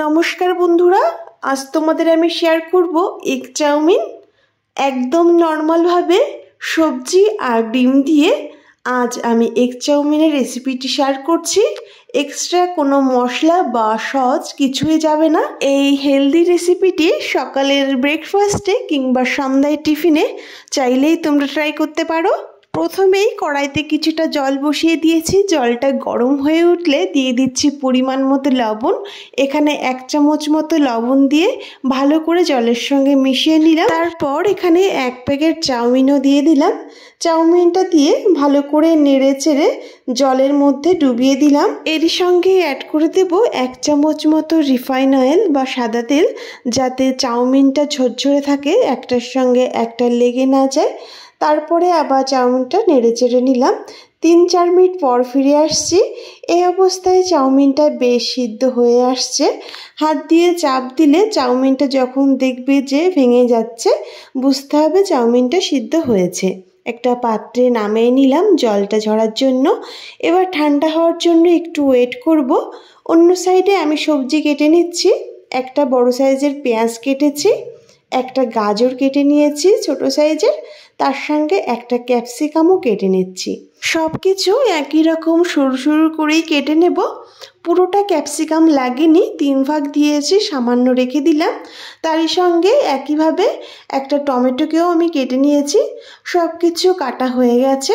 নমস্কার বন্ধুরা, আজ তোমাদের আমি শেয়ার করব এগ চাউমিন। একদম নর্মালভাবে সবজি আর ডিম দিয়ে আজ আমি এগ চাউমিনের রেসিপিটি শেয়ার করছি। এক্সট্রা কোনো মশলা বা সস কিছুই যাবে না। এই হেলদি রেসিপিটি সকালের ব্রেকফাস্টে কিংবা সন্ধ্যায় টিফিনে চাইলেই তোমরা ট্রাই করতে পারো। প্রথমেই কড়াইতে কিছুটা জল বসিয়ে দিয়েছি। জলটা গরম হয়ে উঠলে দিয়ে দিচ্ছি পরিমাণ মতো লবণ। এখানে 1 চামচ মতো লবণ দিয়ে ভালো করে জলের সঙ্গে মিশিয়ে নিলাম। তারপর এখানে 1 প্যাকেট চাউমিনও দিয়ে দিলাম। চাউমিনটা দিয়ে ভালো করে নেড়ে চেড়ে জলের মধ্যে ডুবিয়ে দিলাম। এর সঙ্গে অ্যাড করে দেব 1 চামচ মতো রিফাইন অয়েল বা সাদা তেল, যাতে চাউমিনটা ঝরঝরে থাকে, একটার সঙ্গে একটা লেগে না যায়। তারপরে আবার চাউমিনটা নেড়ে চেড়ে নিলাম। 3-4 মিনিট পর ফিরে আসছি। এই অবস্থায় চাউমিনটা বেশ সিদ্ধ হয়ে আসছে। হাত দিয়ে চাপ দিলে চাউমিনটা যখন দেখবে যে ভেঙে যাচ্ছে, বুঝতে হবে চাউমিনটা সিদ্ধ হয়েছে। একটা পাত্রে নামিয়ে নিলাম জলটা ঝরার জন্য। এবার ঠান্ডা হওয়ার জন্য একটু ওয়েট করব। অন্য সাইডে আমি সবজি কেটে নিচ্ছি। একটা বড় সাইজের পেঁয়াজ কেটেছি, একটা গাজর কেটে নিয়েছি ছোট সাইজের, তার সঙ্গে একটা ক্যাপসিকামও কেটে নিচ্ছি। সব কিছু একই রকম সরু সরু করেই কেটে নেব। পুরোটা ক্যাপসিকাম লাগেনি, 3 ভাগ দিয়েছি, সামান্য রেখে দিলাম। তারই সঙ্গে একইভাবে একটা টমেটোকেও আমি কেটে নিয়েছি। সব কিছু কাটা হয়ে গেছে।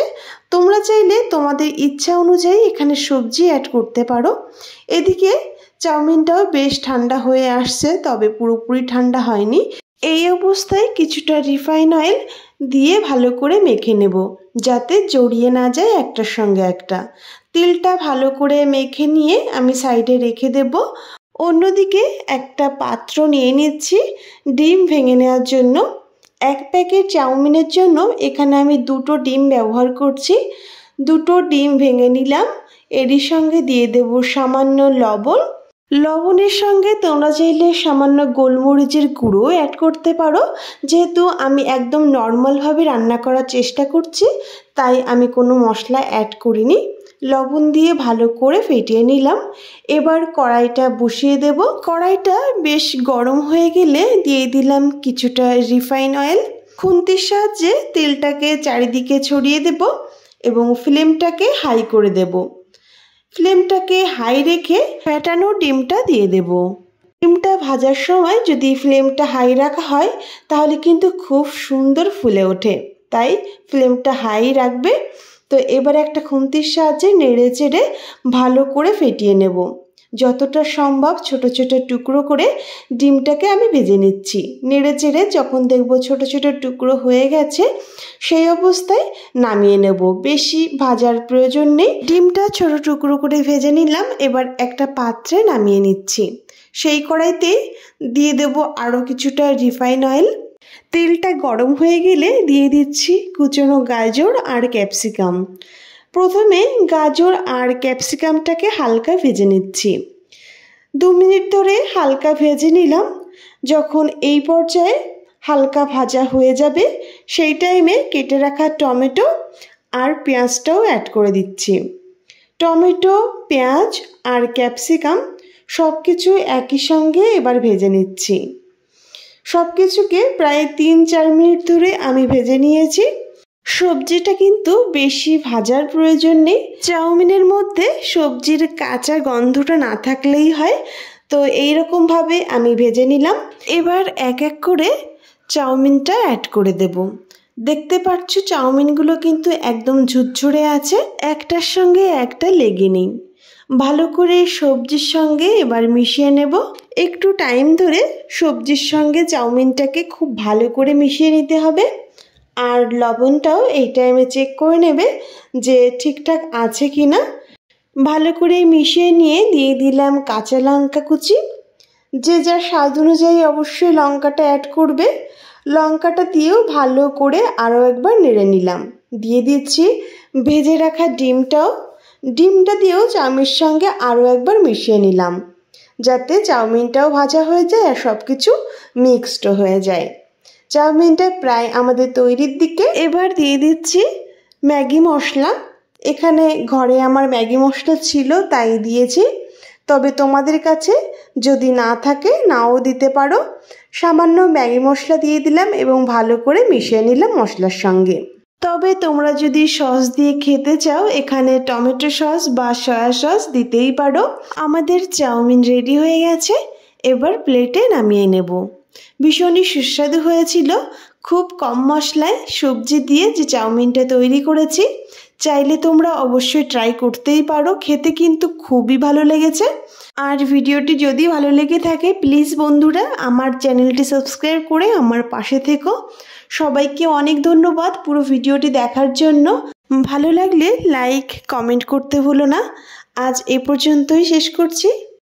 তোমরা চাইলে তোমাদের ইচ্ছা অনুযায়ী এখানে সবজি অ্যাড করতে পারো। এদিকে চাউমিনটাও বেশ ঠান্ডা হয়ে আসছে, তবে পুরোপুরি ঠান্ডা হয়নি। এই অবস্থায় কিছুটা রিফাইন অয়েল দিয়ে ভালো করে মেখে নেব, যাতে জড়িয়ে না যায় একটার সঙ্গে একটা। তেলটা ভালো করে মেখে নিয়ে আমি সাইডে রেখে দেব। অন্যদিকে একটা পাত্র নিয়ে নিচ্ছি ডিম ভেঙে নেওয়ার জন্য। 1 প্যাকেট চাউমিনের জন্য এখানে আমি 2টো ডিম ব্যবহার করছি। 2টো ডিম ভেঙে নিলাম। এরই সঙ্গে দিয়ে দেব সামান্য লবণ। লবণের সঙ্গে তোমরা চাইলে সামান্য গোলমরিচের গুঁড়ো অ্যাড করতে পারো। যেহেতু আমি একদম নর্মালভাবে রান্না করার চেষ্টা করছি, তাই আমি কোনো মশলা অ্যাড করিনি। লবণ দিয়ে ভালো করে ফেটিয়ে নিলাম। এবার কড়াইটা বসিয়ে দেব। কড়াইটা বেশ গরম হয়ে গেলে দিয়ে দিলাম কিছুটা রিফাইন অয়েল। খুন্তির সাহায্যে তেলটাকে চারিদিকে ছড়িয়ে দেব এবং ফ্লেমটাকে হাই করে দেব। ফ্লেমটাকে হাই রেখে ফেটানো ডিমটা দিয়ে দেব। ডিমটা ভাজার সময় যদি ফ্লেমটা হাই রাখা হয় তাহলে কিন্তু খুব সুন্দর ফুলে ওঠে, তাই ফ্লেমটা হাই রাখবে। তো এবার একটা খুন্তির সাহায্যে নেড়ে চেড়ে ভালো করে ফেটিয়ে নেব। যতটা সম্ভব ছোট ছোট টুকরো করে ডিমটাকে আমি ভেজে নিচ্ছি। নেড়ে চেড়ে যখন দেখব ছোট ছোট টুকরো হয়ে গেছে, সেই অবস্থায় নামিয়ে নেব। বেশি ভাজার প্রয়োজন নেই। ডিমটা ছোট টুকরো করে ভেজে নিলাম। এবার একটা পাত্রে নামিয়ে নিচ্ছি। সেই কড়াইতে দিয়ে দেব আরও কিছুটা রিফাইন অয়েল। তেলটা গরম হয়ে গেলে দিয়ে দিচ্ছি কুচনো গাজর আর ক্যাপসিকাম। প্রথমে গাজর আর ক্যাপসিকামটাকে হালকা ভেজে নিচ্ছি। 2 মিনিট ধরে হালকা ভেজে নিলাম। যখন এই পর্যায়ে হালকা ভাজা হয়ে যাবে, সেই টাইমে কেটে রাখা টমেটো আর পেঁয়াজটাও অ্যাড করে দিচ্ছি। টমেটো, পেঁয়াজ আর ক্যাপসিকাম সব কিছু একই সঙ্গে এবার ভেজে নিচ্ছি। সব কিছুকে প্রায় 3-4 মিনিট ধরে আমি ভেজে নিয়েছি। সবজিটা কিন্তু বেশি ভাজার প্রয়োজন নেই। চাউমিনের মধ্যে সবজির কাঁচা গন্ধটা না থাকলেই হয়। তো এইরকমভাবে আমি ভেজে নিলাম। এবার এক এক করে চাউমিনটা অ্যাড করে দেব। দেখতে পাচ্ছ চাউমিনগুলো কিন্তু একদম ঝুরঝুরে আছে, একটার সঙ্গে একটা লেগে নেই। ভালো করে সবজির সঙ্গে এবার মিশিয়ে নেব। একটু টাইম ধরে সবজির সঙ্গে চাউমিনটাকে খুব ভালো করে মিশিয়ে নিতে হবে। আর লবণটাও এই টাইমে চেক করে নেবে যে ঠিকঠাক আছে কি না। ভালো করে মিশিয়ে নিয়ে দিয়ে দিলাম কাঁচা লঙ্কা কুচি। যে যার স্বাদ অনুযায়ী অবশ্যই লঙ্কাটা অ্যাড করবে। লঙ্কাটা দিয়েও ভালো করে আরও একবার নেড়ে নিলাম। দিয়ে দিচ্ছি ভেজে রাখা ডিমটাও। ডিমটা দিয়েও চাউমিনের সঙ্গে আরও একবার মিশিয়ে নিলাম, যাতে চাউমিনটাও ভাজা হয়ে যায় আর সব কিছু মিক্সড হয়ে যায়। চাউমিনটা প্রায় আমাদের তৈরির দিকে। এবার দিয়ে দিচ্ছি ম্যাগি মশলা। এখানে ঘরে আমার ম্যাগি মশলা ছিল তাই দিয়েছি। তবে তোমাদের কাছে যদি না থাকে নাও দিতে পারো। সামান্য ম্যাগি মশলা দিয়ে দিলাম এবং ভালো করে মিশিয়ে নিলাম মশলার সঙ্গে। তবে তোমরা যদি সস দিয়ে খেতে চাও এখানে টমেটো সস বা সয়া সস দিতেই পারো। আমাদের চাউমিন রেডি হয়ে গেছে, এবার প্লেটে নামিয়ে নেব। ভীষণই সুস্বাদু হয়েছিল। খুব কম মশলায় সবজি দিয়ে যে চাউমিনটা তৈরি করেছি, চাইলে তোমরা অবশ্যই ট্রাই করতেই পারো, খেতে কিন্তু খুবই ভালো লেগেছে। আর ভিডিওটি যদি ভালো লেগে থাকে প্লিজ বন্ধুরা আমার চ্যানেলটি সাবস্ক্রাইব করে আমার পাশে থেকো। সবাইকে অনেক ধন্যবাদ পুরো ভিডিওটি দেখার জন্য। ভালো লাগলে লাইক কমেন্ট করতে ভুলো না। আজ এ পর্যন্তই শেষ করছি।